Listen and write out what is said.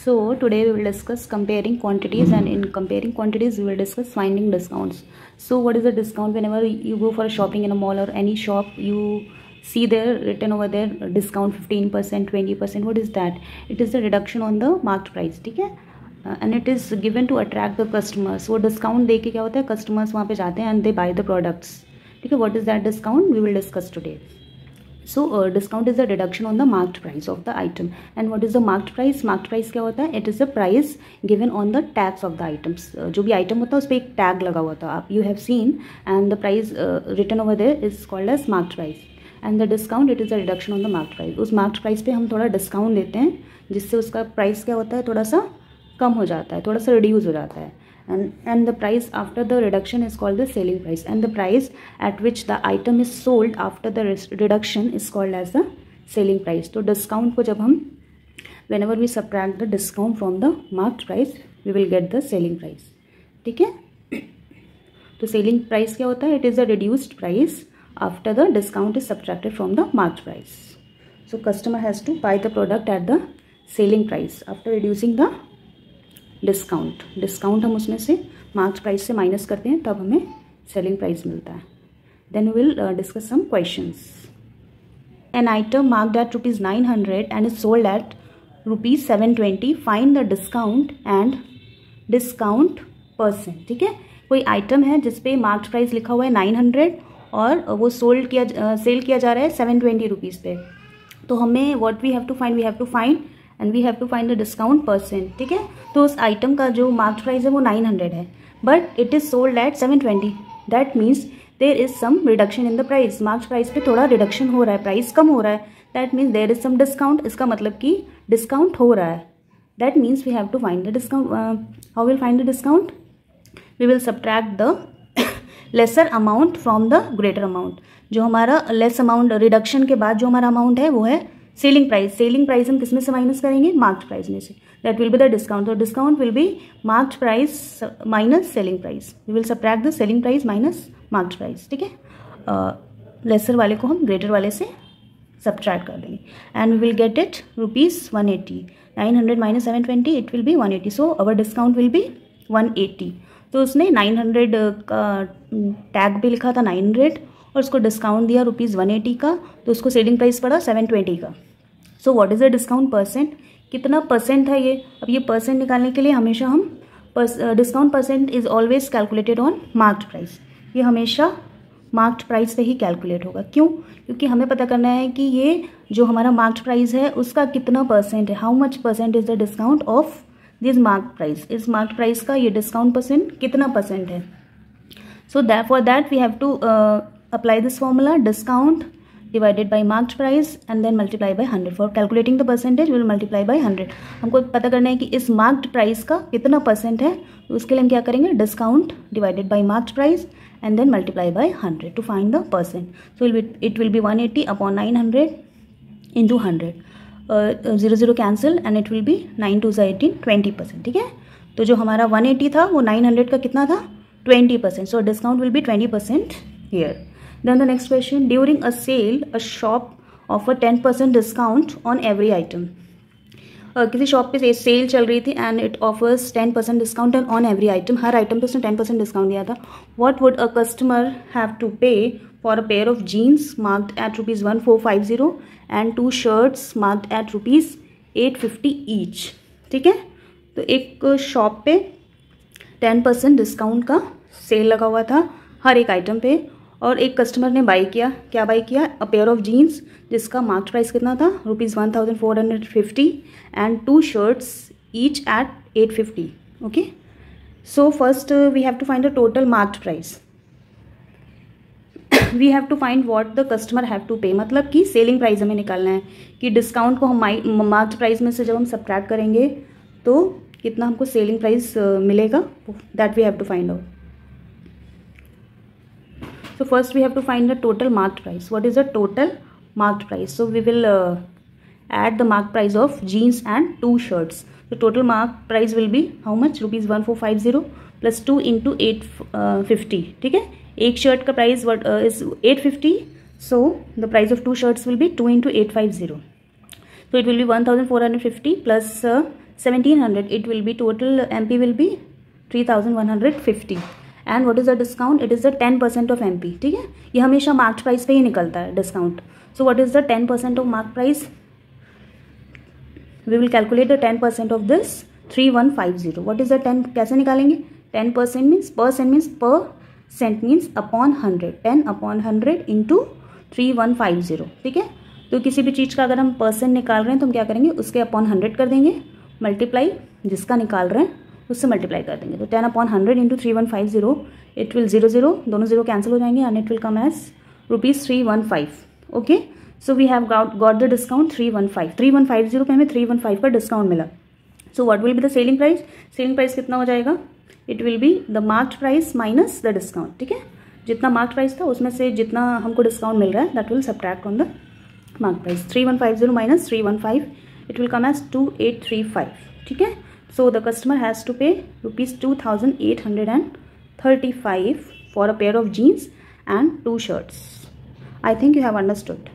So today we will discuss comparing quantities, and in comparing quantities we will discuss finding discounts. So what is a discount? Whenever you go for a shopping in a mall or any shop, you see there written over there discount 15%, 20%. What is that? It is the reduction on the marked price. ठीक है? And it is given to attract the customers. So discount दे के क्या होता है, customers वहाँ पे जाते हैं and they buy the products. ठीक है? What is that discount? We will discuss today. So discount is a reduction on the marked price of the item. And what is the marked price? Marked price क्या होता है? It is the price given on the tags of the items. जो भी item होता है उस पर एक tag लगा हुआ था, आप you have seen, and the price written over there is called as marked price. And the discount, it is a reduction on the marked price. उस marked price पे हम थोड़ा discount देते हैं जिससे उसका price क्या होता है, थोड़ा सा कम हो जाता है, थोड़ा सा reduce हो जाता है. And the price after the reduction is called the selling price, and the price at which the item is sold after the reduction is called as the selling price. तो discount को जब हम whenever we subtract the discount from the marked price, we will get the selling price. ठीक है? तो selling price क्या होता है? It is a reduced price after the discount is subtracted from the marked price. So customer has to buy the product at the selling price after reducing the discount हम उसमें से marks price से minus करते हैं, तब हमें selling price मिलता है. Then we will discuss some questions. An item marked at ₹900 and is sold at ₹720. Find the discount and discount %. ठीक है? कोई आइटम है जिसपे मार्क्ड प्राइस लिखा हुआ है 900 और वो सेल किया जा रहा है ₹720 पे. तो हमें what we have to find and we have to find the discount %. ठीक है? तो उस आइटम का जो मार्क्ड प्राइस है वो 900 है, but it is sold at 720. That means there is some reduction in the price. Marked price पे थोड़ा रिडक्शन हो रहा है, प्राइस कम हो रहा है. That means there is some discount. इसका मतलब कि डिस्काउंट हो रहा है. That means we have to find the discount. How will find the discount? We will subtract the lesser amount from the greater amount. जो हमारा लेस अमाउंट रिडक्शन के बाद जो हमारा अमाउंट है वो है सेलिंग प्राइस. सेलिंग प्राइस हम किस में से माइनस करेंगे? मार्क्ड प्राइस में से. That will be the discount. तो discount will be marked price minus selling price. We will subtract the selling price minus marked price. ठीक है? लेसर वाले को हम ग्रेटर वाले से सब्ट्रैक्ट कर देंगे and we will get it ₹180. 900 minus 720, it will be 180. So our discount will be 180. तो उसने 900 का टैग भी लिखा था 900 और उसको डिस्काउंट दिया ₹180 का, तो उसको सेलिंग प्राइस पड़ा 720 का. सो व्हाट इज़ द डिस्काउंट %? कितना % है ये? अब ये % निकालने के लिए हमेशा हम discount % is always calculated on marked price. ये हमेशा मार्क्ड प्राइस पे ही कैलकुलेट होगा. क्यों? क्योंकि हमें पता करना है कि ये जो हमारा मार्क्ड प्राइस है उसका कितना % है. How much % is the discount of this marked price. इस मार्क्ड प्राइस का ये डिस्काउंट % कितना % है. So that for that we have to apply this formula, discount divided by marked price and then multiply by 100. For calculating the percentage we will multiply by 100. हमको पता करना है कि इस marked price का कितना % है, तो उसके लिए हम क्या करेंगे? Discount divided by marked price and then multiply by 100 to find the %. So it will be 180 upon 900 into 100. 0 cancel and it will be 9 2 18, 20%. ठीक है? तो जो हमारा 180 था वो 900 का कितना था? 20%. So discount will be 20% here. Then the next question, during a sale a shop offer 10% discount on every item. किसी शॉप पे सेल चल रही थी and it offers 10% discount on every item. हर आइटम पे उसने 10% डिस्काउंट दिया था. What would a customer have to pay for a pair of jeans marked at ₹1450 and 2 shirts marked at ₹850 each. ठीक है? तो एक शॉप पे 10% डिस्काउंट का सेल लगा हुआ था हर एक आइटम पे, और एक कस्टमर ने बाई किया. क्या बाई किया? अ पेयर ऑफ जीन्स जिसका मार्क्ड प्राइस कितना था? ₹1450 and 2 shirts each at 850. Okay? So first we have to find the total marked price. We have to find what the customer have to pay. मतलब कि selling price हमें निकालना है कि discount को हम मार्क्ड प्राइस में से जब हम सब्ट्रैक्ट करेंगे तो कितना हमको सेलिंग प्राइस मिलेगा. That we have to find out. So first we have to find the total marked price. What is the total marked price? So we will add the marked price of jeans and 2 shirts. The total marked price will be how much? ₹1450 plus 2 into 850. ठीक है? एक shirt का price is 850. So the price of 2 shirts will be 2 into 850. So it will be 1450 plus 1700, it will be total MP will be 3150. And what is the discount? It is the 10% of MP. ठीक है, ये हमेशा marked price पे ही निकलता है discount. So what is the 10% off mark price? We will calculate the 10% off this 3150. What is the 10? कैसे निकालेंगे? 10% means per cent means upon 100. 10 upon 100 into 3150. ठीक है, तो किसी भी चीज़ का अगर हम परसेंट निकाल रहे हैं तो हम क्या करेंगे? उसके अपॉन 100 कर देंगे, मल्टीप्लाई जिसका निकाल रहे हैं उससे मल्टीप्लाई कर देंगे. तो 10 अपॉन 100 इंटू 3150, इट विल 0 दोनों जीरो कैंसिल हो जाएंगे and it will come as ₹315. Okay, so we have got the discount 315. 3150 पे हमें 315 का डिस्काउंट मिला. So what will be the selling price? Selling price कितना हो जाएगा? It will be the marked price minus the discount. ठीक है, जितना मार्क्ड प्राइस था उसमें से जितना हमको डिस्काउंट मिल रहा है that will subtract on the mark price. 3150 minus 315, it will come as 2835. ठीक है, so the customer has to pay ₹2835 for a pair of jeans and 2 shirts. I think you have understood.